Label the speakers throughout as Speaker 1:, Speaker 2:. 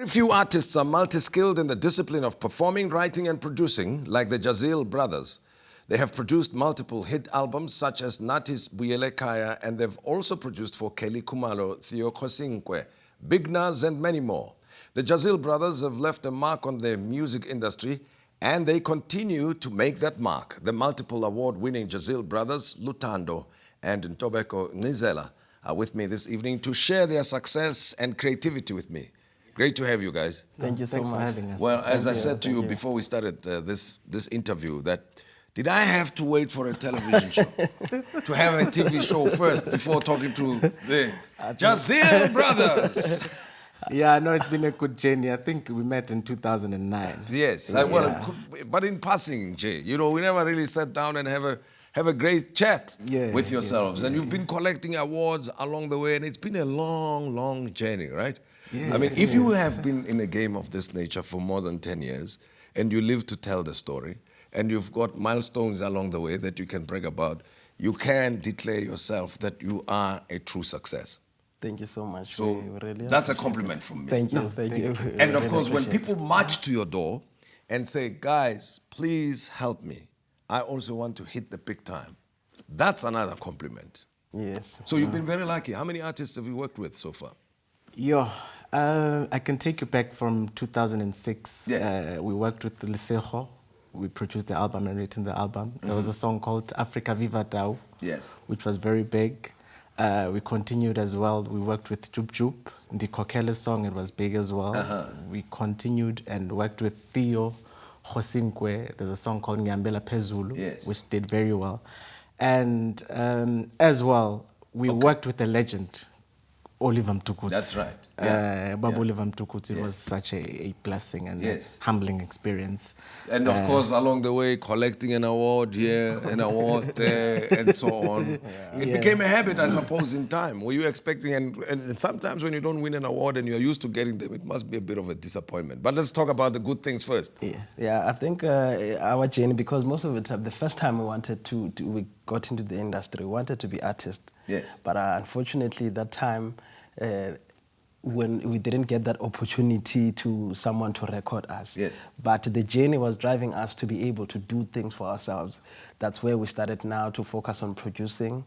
Speaker 1: Very few artists are multi-skilled in the discipline of performing, writing and producing like the Jaziel Brothers. They have produced multiple hit albums such as Natis Buyele Kaya, and they've also produced for Kelly Kumalo, Theo Kosinkwe, Big Nas and many more. The Jaziel Brothers have left a mark on the music industry and they continue to make that mark. The multiple award-winning Jaziel Brothers, Lutando and Ntobeko Nizela, are with me this evening to share their success and creativity with me. Great to have you guys.
Speaker 2: Thank you so much
Speaker 3: for having us.
Speaker 1: Well, as I said to you before we started this interview, that did I have to wait for a television show to have a TV show first before talking to the Jaziel Brothers?
Speaker 3: Yeah, no, it's been a good journey. I think we met in 2009.
Speaker 1: Yes, but in passing, Jay, you know, we never really sat down and have a great chat with yourselves. And you've been collecting awards along the way, and it's been a long, long journey, right?
Speaker 3: Yes,
Speaker 1: I mean, if you have been in a game of this nature for more than 10 years, and you live to tell the story, and you've got milestones along the way that you can brag about, you can declare yourself that you are a true success.
Speaker 2: Thank you so much.
Speaker 1: So
Speaker 2: really
Speaker 1: that's a compliment from me.
Speaker 2: Thank you, thank you.
Speaker 1: And of course, when people march to your door and say, guys, please help me, I also want to hit the big time, that's another compliment.
Speaker 2: Yes.
Speaker 1: So you've been very lucky. How many artists have you worked with so far?
Speaker 3: I can take you back from 2006.
Speaker 1: Yes.
Speaker 3: We worked with Lisejo. We produced the album and written the album. There was a song called Africa Viva Dao,
Speaker 1: yes,
Speaker 3: which was very big. We continued as well. We worked with Jup Jup, Ndikokele's song, it was big as well. We continued and worked with Theo Kosinkwe. There's a song called Nyambela Pezulu,
Speaker 1: yes,
Speaker 3: which did very well. And as well, we worked with a legend, Oliver Mtukudzi.
Speaker 1: That's right.
Speaker 3: Babu Oliver Mtukudzi was such a blessing and a humbling experience.
Speaker 1: And of course, along the way, collecting an award here, an award there, and so on. It became a habit, I suppose, in time. Were you expecting, and sometimes when you don't win an award and you're used to getting them, it must be a bit of a disappointment. But let's talk about the good things first.
Speaker 2: Yeah, I think our journey, because most of the time, the first time we got into the industry, we wanted to be artists.
Speaker 1: Yes.
Speaker 2: But unfortunately, that time, when we didn't get that opportunity to someone to record us.
Speaker 1: Yes.
Speaker 2: But the journey was driving us to be able to do things for ourselves. That's where we started now to focus on producing,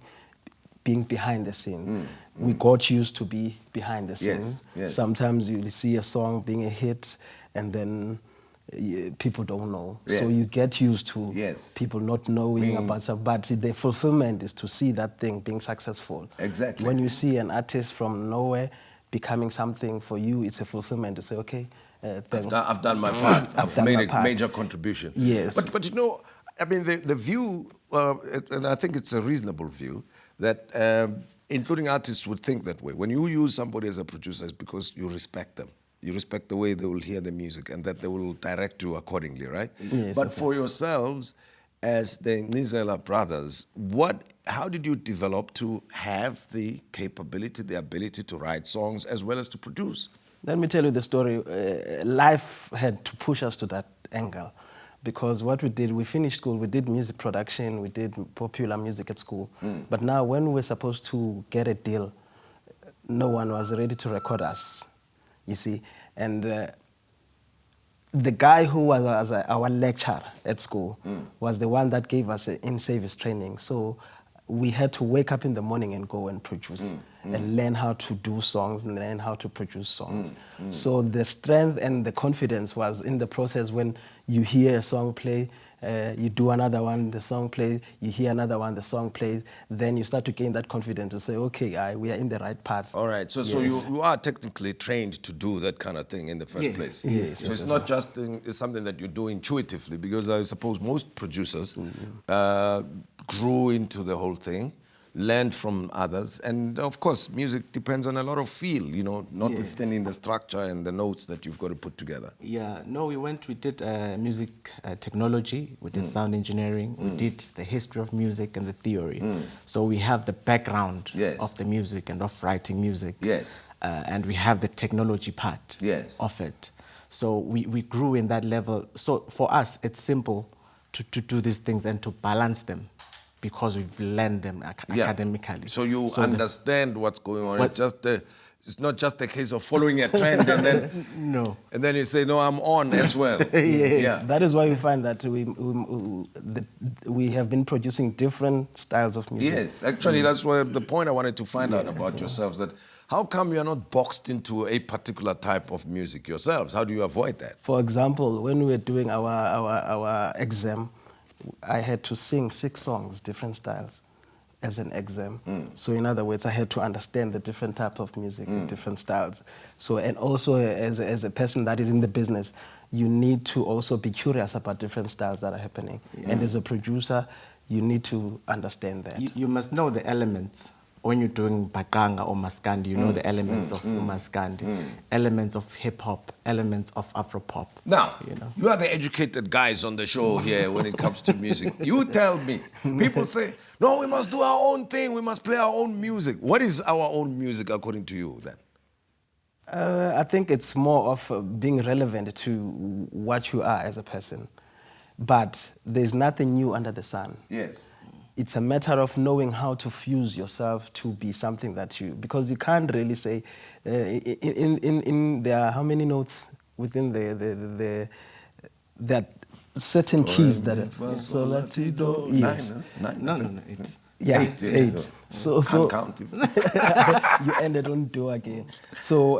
Speaker 2: being behind the scene. We got used to be behind the scene.
Speaker 1: Yes.
Speaker 2: Sometimes you see a song being a hit and then people don't know. So you get used to people not knowing about stuff. But the fulfillment is to see that thing being successful.
Speaker 1: Exactly.
Speaker 2: When you see an artist from nowhere becoming something for you, it's a fulfillment to say, okay,
Speaker 1: I've done my part. I've made a major contribution.
Speaker 2: Yes.
Speaker 1: But you know, I mean, the view, and I think it's a reasonable view, that including artists would think that way. When you use somebody as a producer, it's because you respect them. You respect the way they will hear the music and that they will direct you accordingly, right?
Speaker 2: Yes,
Speaker 1: but for yourselves, as the Nizela Brothers, how did you develop to have the capability, the ability to write songs as well as to produce?
Speaker 2: Let me tell you the story. Life had to push us to that angle. Because what we did, we finished school, we did music production, we did popular music at school. But now when we were supposed to get a deal, no one was ready to record us, you see. And the guy who was our lecturer at school was the one that gave us in-service training. So we had to wake up in the morning and go and produce and learn how to do songs and learn how to produce songs. So the strength and the confidence was in the process when you hear a song play, you do another one, the song plays, you hear another one, the song plays, then you start to gain that confidence to say, okay, we are in the right path.
Speaker 1: All right, so you are technically trained to do that kind of thing in the first place.
Speaker 2: Yes.
Speaker 1: So it's not just it's something that you do intuitively, because I suppose most producers grew into the whole thing, learned from others, and of course music depends on a lot of feel, you know, notwithstanding the structure and the notes that you've got to put together.
Speaker 3: We did music technology, we did sound engineering, we did the history of music and the theory. So we have the background of the music and of writing music. And we have the technology part of it. So we grew in that level. So for us, it's simple to do these things and to balance them, because we've learned them academically.
Speaker 1: So you understand what's going on. It's just It's not just a case of following a trend and then
Speaker 2: No.
Speaker 1: and then you say, no, I'm on as well.
Speaker 2: Yes.
Speaker 1: Yeah.
Speaker 2: That is why we find that we have been producing different styles of music.
Speaker 1: Yes, actually, that's where the point I wanted to find out about yourselves, that how come you're not boxed into a particular type of music yourselves? How do you avoid that?
Speaker 2: For example, when we were doing our exam, I had to sing 6 songs, different styles, as an exam. So in other words, I had to understand the different type of music, different styles. So, and also as a person that is in the business, you need to also be curious about different styles that are happening. And as a producer, you need to understand that.
Speaker 3: You must know the elements. When you're doing Bakanga or Maskandi, you know the elements of Maskandi, elements of hip-hop, elements of Afro-pop.
Speaker 1: Now, you are the educated guys on the show here when it comes to music. You tell me. People say, no, we must do our own thing. We must play our own music. What is our own music according to you then?
Speaker 2: I think it's more of being relevant to what you are as a person. But there's nothing new under the sun.
Speaker 1: Yes.
Speaker 2: It's a matter of knowing how to fuse yourself to be something that you, because you can't really say, there are how many notes within that certain keys that are,
Speaker 1: so la ti do.
Speaker 2: Yes.
Speaker 3: No, it's...
Speaker 2: Yeah,
Speaker 1: 8. Yes.
Speaker 2: 8. So
Speaker 1: count it.
Speaker 2: you ended on do again. So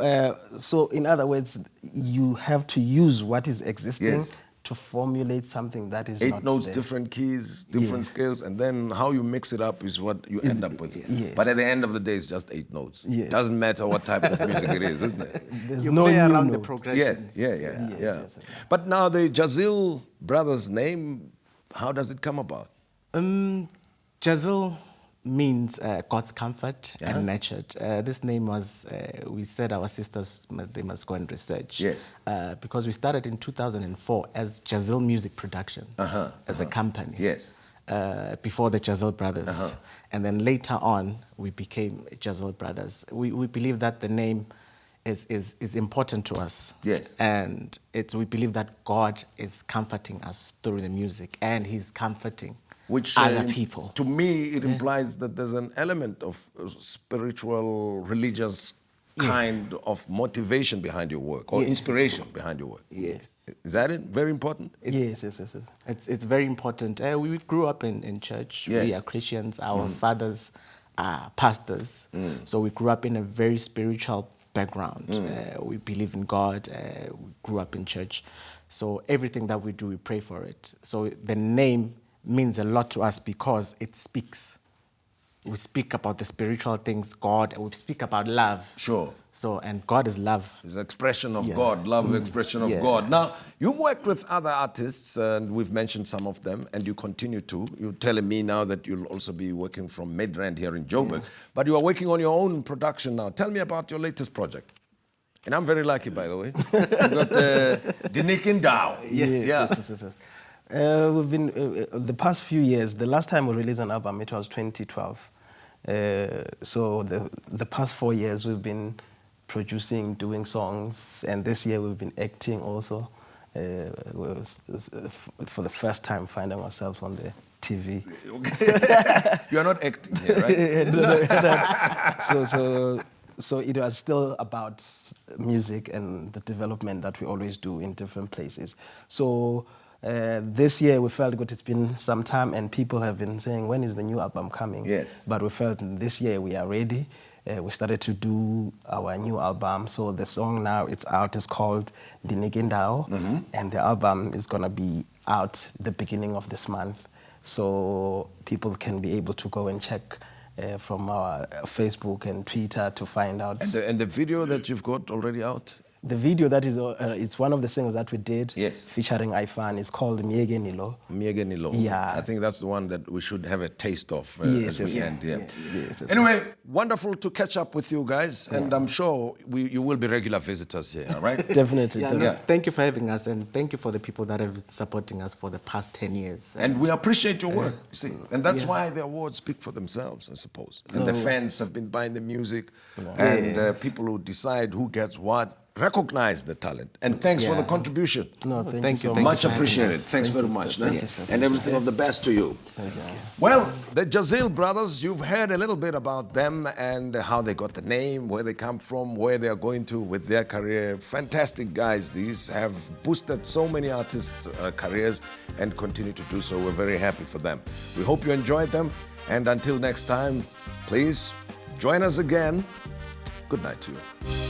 Speaker 2: in other words, you have to use what is existing.
Speaker 1: Yes.
Speaker 2: To formulate something that is
Speaker 1: 8
Speaker 2: not
Speaker 1: notes,
Speaker 2: there.
Speaker 1: different keys, different scales, and then how you mix it up is what you end up with.
Speaker 2: Yes.
Speaker 1: But at the end of the day, it's just 8 notes.
Speaker 2: Yes.
Speaker 1: Doesn't matter what type of music it is, isn't it?
Speaker 2: There's
Speaker 3: You
Speaker 2: no
Speaker 3: play
Speaker 2: new
Speaker 3: around the
Speaker 2: note.
Speaker 3: progressions.
Speaker 1: Yeah. But now the Jaziel Brothers name, how does it come about?
Speaker 3: Jazil means God's comfort and nurtured. This name was, we said our sisters, they must go and research.
Speaker 1: Yes.
Speaker 3: Because we started in 2004 as Jazil Music Production, as a company.
Speaker 1: Yes.
Speaker 3: Before the Jaziel Brothers. And then later on, we became Jaziel Brothers. We believe that the name is important to us.
Speaker 1: Yes.
Speaker 3: And we believe that God is comforting us through the music, and He's comforting other people.
Speaker 1: To me, it implies that there's an element of spiritual, religious kind of motivation behind your work, or inspiration behind your work.
Speaker 3: Yes.
Speaker 1: Is that it? Very important?
Speaker 2: Yes.
Speaker 3: It's very important. We grew up in church.
Speaker 1: Yes.
Speaker 3: We are Christians. Our fathers are pastors. So we grew up in a very spiritual background. We believe in God. We grew up in church. So everything that we do, we pray for it. So the name means a lot to us because it speaks. We speak about the spiritual things, God, and we speak about love.
Speaker 1: Sure.
Speaker 3: So, and God is love.
Speaker 1: It's expression of God, love expression of God. Now, you've worked with other artists, and we've mentioned some of them, and you continue to. You're telling me now that you'll also be working from Midrand here in Joburg, but you are working on your own production now. Tell me about your latest project. And I'm very lucky, by the way. You've got Dinikin Dow.
Speaker 2: Yes. We've been, the past few years, the last time we released an album, it was 2012. So the past 4 years, we've been producing, doing songs, and this year we've been acting also. For the first time, finding ourselves on the TV.
Speaker 1: You are not acting here, right?
Speaker 2: So it was still about music and the development that we always do in different places. So this year we felt good. It's been some time, and people have been saying, when is the new album coming?
Speaker 1: Yes.
Speaker 2: But we felt this year we are ready. We started to do our new album. So the song now it's out. It's called Dinigindao, and the album is gonna be out the beginning of this month. So people can be able to go and check from our Facebook and Twitter to find out.
Speaker 1: And the video that you've got already out?
Speaker 2: The video that is, it's one of the singles that we did, featuring Ifan. It's called Miege Nilo.
Speaker 1: Miege Nilo.
Speaker 2: Yeah.
Speaker 1: I think that's the one that we should have a taste of
Speaker 2: Yes.
Speaker 1: as we end. Yes. Anyway, wonderful to catch up with you guys, and I'm sure you will be regular visitors here, all right?
Speaker 2: Definitely.
Speaker 3: Thank you for having us, and thank you for the people that have been supporting us for the past 10 years.
Speaker 1: And we appreciate your work, you see. And that's why the awards speak for themselves, I suppose. And the fans have been buying the music, and people who decide who gets what, recognize the talent. And thanks for the contribution.
Speaker 2: No, thank you so
Speaker 3: Thank
Speaker 1: Much
Speaker 3: you for having
Speaker 1: appreciated.
Speaker 3: us.
Speaker 1: Thanks very much. No?
Speaker 3: Yes.
Speaker 1: And everything of the best to you. Well, the Jaziel Brothers, you've heard a little bit about them and how they got the name, where they come from, where they are going to with their career. Fantastic guys. These have boosted so many artists' careers and continue to do so. We're very happy for them. We hope you enjoyed them. And until next time, please join us again. Good night to you.